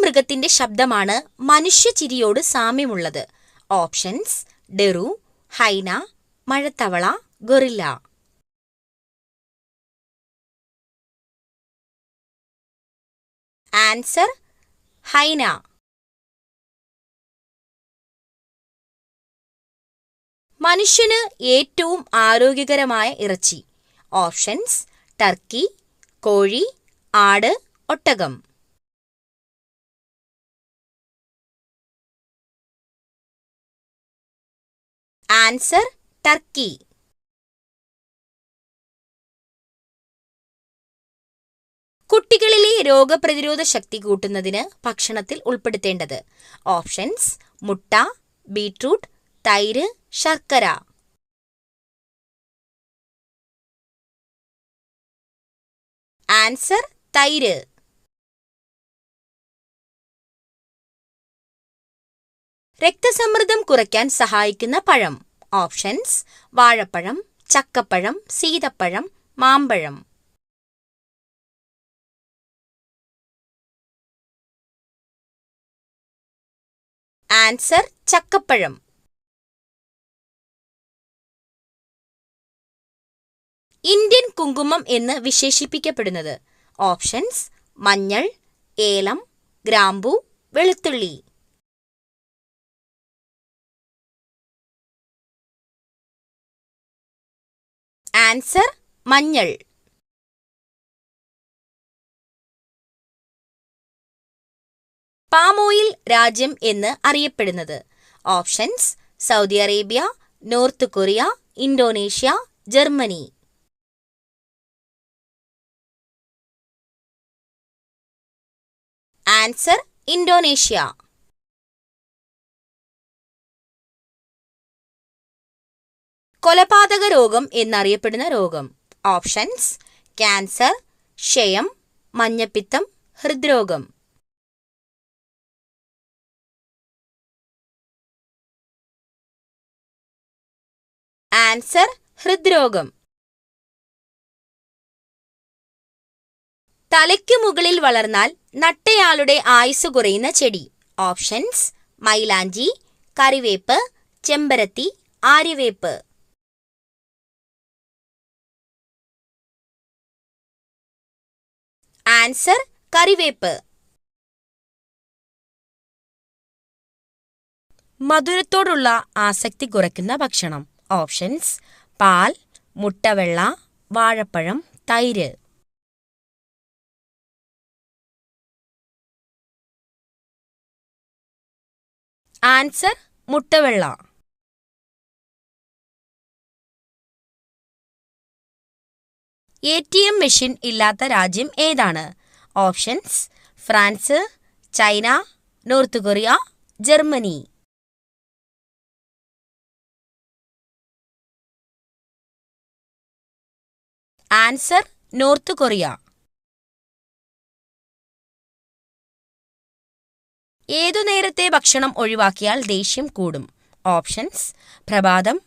മൃഗത്തിന്റെ ശബ്ദമാണ് മനുഷ്യചിരിയോട് സാമ്യമുള്ളത്? ഓപ്ഷൻസ്: ഡെറു, ഹൈന, മഴത്തവള, ഗൊറില്ല. Answer: hyena. മനുഷ്യന് ഏറ്റവും ആരോഗ്യകരമായ ഇറച്ചി? ഓപ്ഷൻസ്: ടർക്കി, കോഴി, ആട്, ഒട്ടകം. Answer: turkey. കുട്ടികളിലെ രോഗപ്രതിരോധ ശക്തി കൂട്ടുന്നതിന് ഭക്ഷണത്തിൽ ഉൾപ്പെടുത്തേണ്ടത്? ഓപ്ഷൻസ്: മുട്ട, ബീട്രൂട്ട്, തൈര്, ശർക്കര. ആൻസർ: തൈര്. രക്തസമ്മർദ്ദം കുറയ്ക്കാൻ സഹായിക്കുന്ന പഴം? ഓപ്ഷൻസ്: വാഴപ്പഴം, ചക്കപ്പഴം, സീതപ്പഴം, മാമ്പഴം. ആൻസർ: ചക്കപ്പഴം. ഇന്ത്യൻ കുങ്കുമം എന്ന് വിശേഷിപ്പിക്കപ്പെടുന്നത്? ഓപ്ഷൻസ്: മഞ്ഞൾ, ഏലം, ഗ്രാമ്പൂ, വെളുത്തുള്ളി. ആൻസർ: മഞ്ഞൾ. പാം ഓയിൽ രാജ്യം എന്ന് അറിയപ്പെടുന്നത്? Options: Saudi Arabia, north Korea, Indonesia, Germany. Answer: Indonesia. കൊലപാതക രോഗം എന്നറിയപ്പെടുന്ന രോഗം? ഓപ്ഷൻസ്: ക്യാൻസർ, ക്ഷയം, മഞ്ഞപ്പിത്തം, ഹൃദ്രോഗം. ആൻസർ: ഹൃദ്രോഗം. തലയ്ക്കു മുകളിൽ വളർന്നാൽ നട്ടയാളുടെ ആയുസ് കുറയുന്ന ചെടി? ഓപ്ഷൻസ്: മൈലാഞ്ചി, കറിവേപ്പ്, ചെമ്പരത്തി, ആര്യവേപ്പ്. ആൻസർ: കറിവേപ്പ്. മധുരത്തോടുള്ള ആസക്തി കുറയ്ക്കുന്ന ഭക്ഷണം? ഓപ്ഷൻസ്: പാൽ, മുട്ടവെള്ള, വാഴപ്പഴം, തൈര്. ആൻസർ: മുട്ടവെള്ള. ATM മെഷീൻ ഇല്ലാത്ത രാജ്യം ഏതാണ്? Options: France, China, north Korea, Germany. Answer: north Korea. ഏതു നേരത്തെ ഭക്ഷണം ഒഴിവാക്കിയാൽ ദേഷ്യം കൂടും? ഓപ്ഷൻസ്: പ്രഭാതം,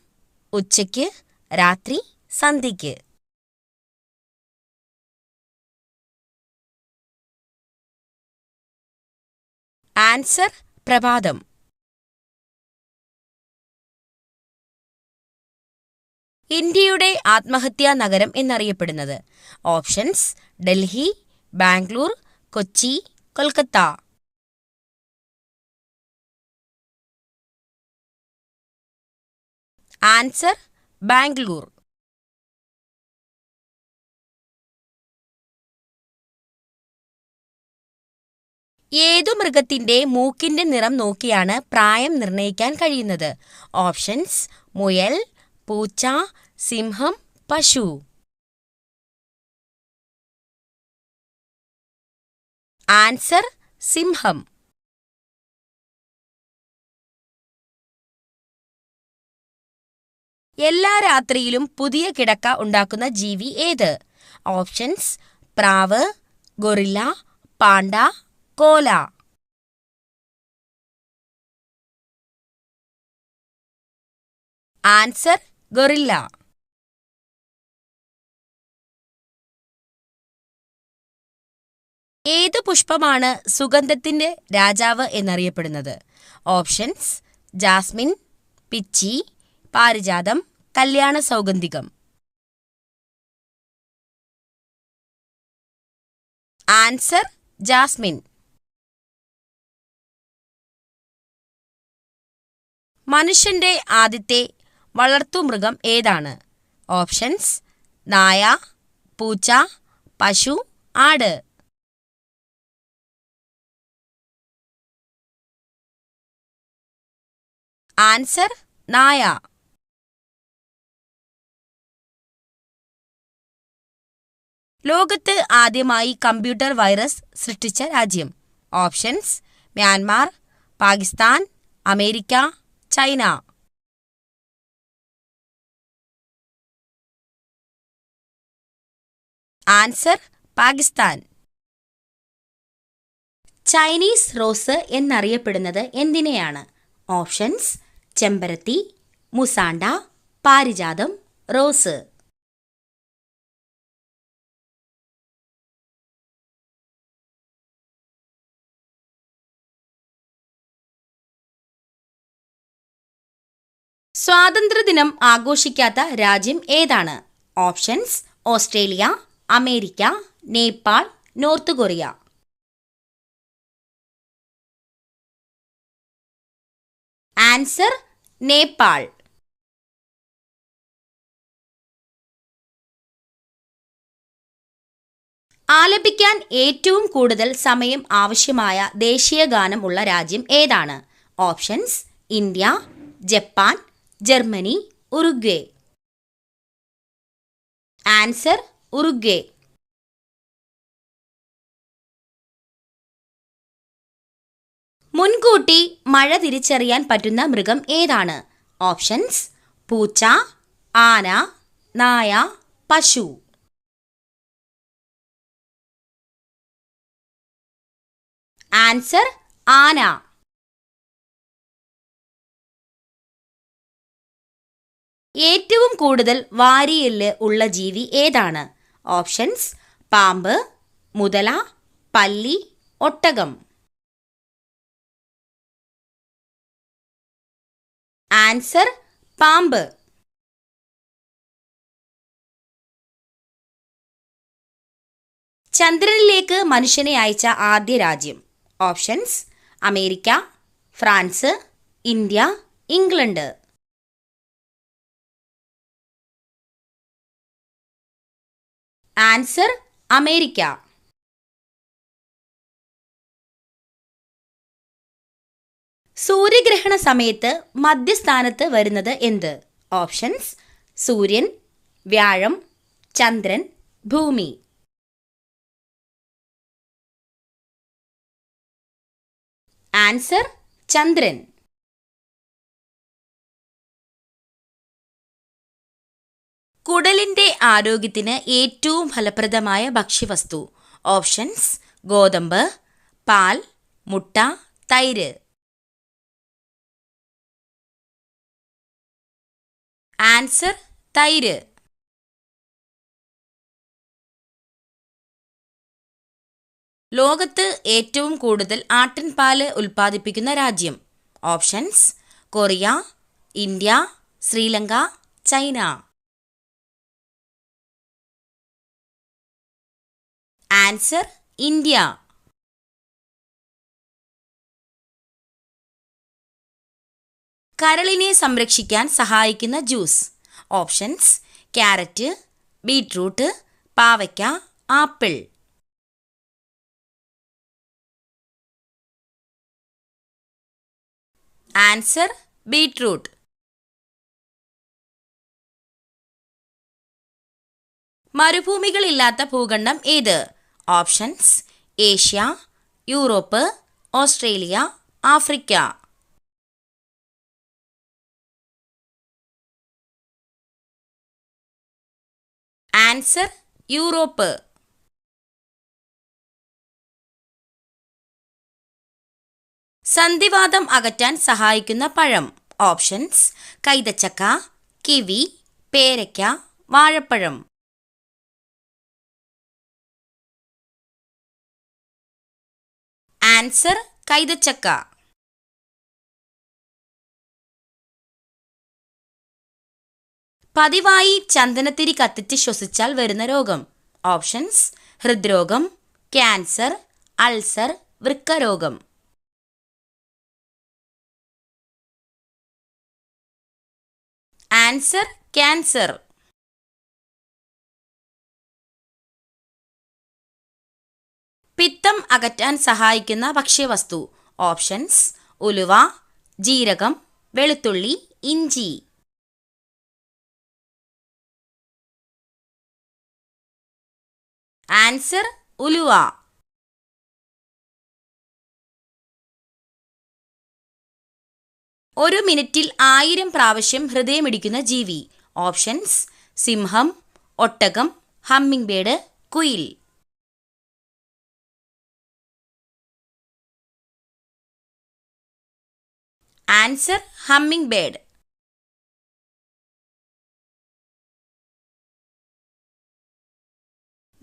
ഉച്ചയ്ക്ക്, രാത്രി, സന്ധ്യയ്ക്ക്. ആൻസർ: പ്രഭാതം. ഇന്ത്യയുടെ ആത്മഹത്യാ നഗരം എന്നറിയപ്പെടുന്നത്? ഓപ്ഷൻസ്: ഡൽഹി, ബാംഗ്ലൂർ, കൊച്ചി, കൊൽക്കത്ത. ആൻസർ: ബാംഗ്ലൂർ. ഏതു മൃഗത്തിന്റെ മൂക്കിന്റെ നിറം നോക്കിയാണ് പ്രായം നിർണ്ണയിക്കാൻ കഴിയുന്നത്? ഓപ്ഷൻസ്: മുയൽ, പൂച്ച, സിംഹം, പശു. ആൻസർ: സിംഹം. എല്ലാ രാത്രിയിലും പുതിയ കിടക്ക ഉണ്ടാക്കുന്ന ജീവി ഏത്? ഓപ്ഷൻസ്: പ്രാവ്, ഗൊറില്ല, പാണ്ട, കോല. Answer: guerrilla. ഏതു പുഷ്പമാണ് സുഗന്ധത്തിന്റെ രാജാവ് എന്നറിയപ്പെടുന്നത്? ഓപ്ഷൻസ്: ജാസ്മിൻ, പിച്ചി, പാരിജാതം, കല്യാണ സൗഗന്ധികം. Answer: Jasmine. മനുഷ്യന്റെ ആദ്യത്തെ വളർത്തുമൃഗം ഏതാണ്? ഓപ്ഷൻസ്: നായ, പൂച്ച, പശു, ആട്. ആൻസർ: നായ. ലോകത്ത് ആദ്യമായി കമ്പ്യൂട്ടർ വൈറസ് സൃഷ്ടിച്ച രാജ്യം? Options: Myanmar, Pakistan, America, China. Answer: Pakistan. Chinese rose എന്നറിയപ്പെടുന്നത് എന്തിനെയാണ്? ഓപ്ഷൻസ്: ചെമ്പരത്തി, മുസാണ്ട, പാരിജാതം, റോസ്. സ്വാതന്ത്ര്യദിനം ആഘോഷിക്കാത്ത രാജ്യം ഏതാണ്? Options: Australia, America, Nepal, North Korea. Answer: Nepal. ആലപിക്കാൻ ഏറ്റവും കൂടുതൽ സമയം ആവശ്യമായ ദേശീയ ഗാനം ഉള്ള രാജ്യം ഏതാണ്? Options: India, Japan, Germany, Uruguay. Answer: Uruguay. മുൻകൂട്ടി മഴ തിരിച്ചറിയാൻ പറ്റുന്ന മൃഗം ഏതാണ്? ഓപ്ഷൻസ്: പൂച്ച, ആന, നായ, പശു. ആൻസർ: ആന. ഏറ്റവും കൂടുതൽ വാരിയെല്ല് ഉള്ള ജീവി ഏതാണ്? ഓപ്ഷൻസ്: പാമ്പ്, മുതല, പല്ലി, ഒട്ടകം. ആൻസർ: പാമ്പ്. ചന്ദ്രനിലേക്ക് മനുഷ്യനെ അയച്ച ആദ്യ രാജ്യം? Options: America, France, India, England. Answer: America. സൂര്യഗ്രഹണ സമയത്ത് മധ്യസ്ഥാനത്ത് വരുന്നത് എന്ത്? ഓപ്ഷൻസ്: സൂര്യൻ, വ്യാഴം, ചന്ദ്രൻ, ഭൂമി. ആൻസർ: ചന്ദ്രൻ. കുടലിന്റെ ആരോഗ്യത്തിന് ഏറ്റവും ഫലപ്രദമായ ഭക്ഷ്യവസ്തു? ഓപ്ഷൻസ്: ഗോതമ്പ്, പാൽ, മുട്ട, തൈര്. ആൻസർ: തൈര്. ലോകത്ത് ഏറ്റവും കൂടുതൽ ആട്ടിൻപാല് ഉൽപ്പാദിപ്പിക്കുന്ന രാജ്യം? Options: Korea, India, Sri Lanka, China. Answer: India. കരളിനെ സംരക്ഷിക്കാൻ സഹായിക്കുന്ന ജ്യൂസ്? ഓപ്ഷൻസ്: ക്യാരറ്റ്, ബീറ്റ്റൂട്ട്, പാവയ്ക്ക, ആപ്പിൾ. Answer: beetroot. മരുഭൂമികളില്ലാത്ത ഭൂഖണ്ഡം ഏത്? Options: Asia, Europe, Australia, Africa. Answer: Europe. സന്ധിവാതം അകറ്റാൻ സഹായിക്കുന്ന പഴം? ഓപ്ഷൻസ്: കൈതച്ചക്ക, കിവി, പേരയ്ക്ക, വാഴപ്പഴം. ആൻസർ കൈതച്ചക്ക. പതിവായി ചന്ദനത്തിരി കത്തിച്ച് ശ്വസിച്ചാൽ വരുന്ന രോഗം. ഓപ്ഷൻസ്: ഹൃദ്രോഗം, ക്യാൻസർ, അൾസർ, വൃക്കരോഗം. Answer cancer. പിത്തം അകറ്റാൻ സഹായിക്കുന്ന ഭക്ഷ്യവസ്തു. ഓപ്ഷൻസ്: ഉലുവ, ജീരകം, വെളുത്തുള്ളി, ഇഞ്ചി. ആൻസർ ഉലുവ. ഒരു മിനിറ്റിൽ 1000 പ്രാവശ്യം ഹൃദയമിടിക്കുന്ന ജീവി. ഓപ്ഷൻസ്: സിംഹം, ഒട്ടകം, ഹമ്മിങ് ബേർഡ്, കുയിൽ. Answer humming bird.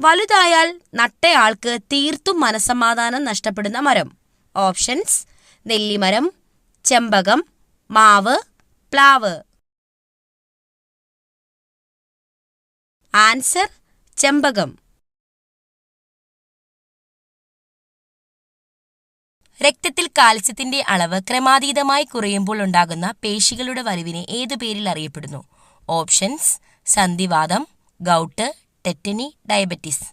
വലുതായാൽ നട്ടയാൾക്ക് തീർത്തും മനസ്സമാധാനം നഷ്ടപ്പെടുന്ന മരം. ഓപ്ഷൻസ്: നെല്ലിമരം, ചെമ്പകം, മാവ്, പ്ലാവ്. ആൻസർ ചെമ്പകം. രക്തത്തിൽ കാൽസ്യത്തിന്റെ അളവ് ക്രമാതീതമായി കുറയുമ്പോൾ ഉണ്ടാകുന്ന പേശികളുടെ വലിവിനെ ഏതു പേരിൽ അറിയപ്പെടുന്നു? ഓപ്ഷൻസ്: സന്ധിവാതം, gout, tetany, diabetes.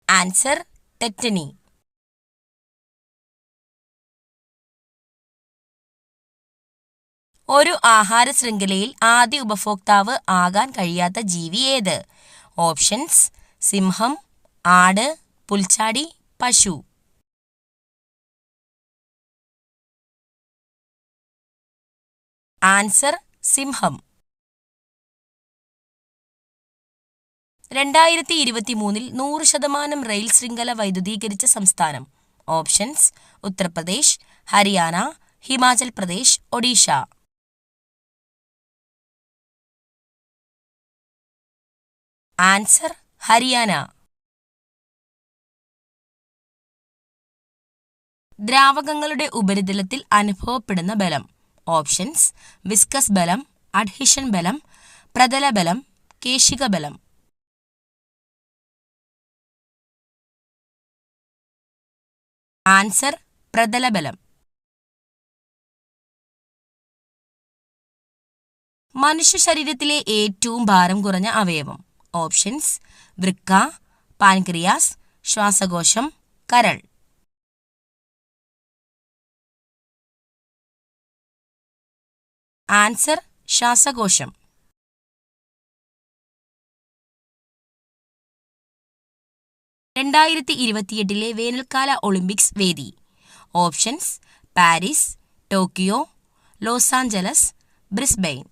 Answer tetany. ഒരു ആഹാര ശൃംഖലയിൽ ആദ്യ ഉപഭോക്താവ് ആകാൻ കഴിയാത്ത ജീവി ഏത്? ഓപ്ഷൻസ്: സിംഹം, ആട്, പുൽച്ചാടി, പശു. ആൻസർ സിംഹം. 2023 100% റെയിൽ ശൃംഖല വൈദ്യുതീകരിച്ച സംസ്ഥാനം. ഓപ്ഷൻസ്: ഉത്തർപ്രദേശ്, ഹരിയാന, ഹിമാചൽ പ്രദേശ്, ഒഡീഷ. ആൻസർ ഹരിയാന. ദ്രാവകങ്ങളുടെ ഉപരിതലത്തിൽ അനുഭവപ്പെടുന്ന ബലം. ഓപ്ഷൻസ്: വിസ്കസ് ബലം, അഡ്ഹിഷൻ ബലം, പ്രതല ബലം, കേശിക ബലം. ആൻസർ പ്രതല ബലം. മനുഷ്യ ശരീരത്തിലെ ഏറ്റവും ഭാരം കുറഞ്ഞ അവയവം. ഓപ്ഷൻസ്: വൃക്ക, പാൻക്രിയാസ്, ശ്വാസകോശം, കരൾ. ആൻസർ ശ്വാസകോശം. (2028) വേനൽക്കാല ഒളിമ്പിക്സ് വേദി. Options: Paris, Tokyo, Los Angeles, Brisbane.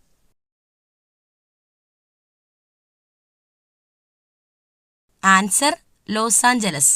Answer Los Angeles.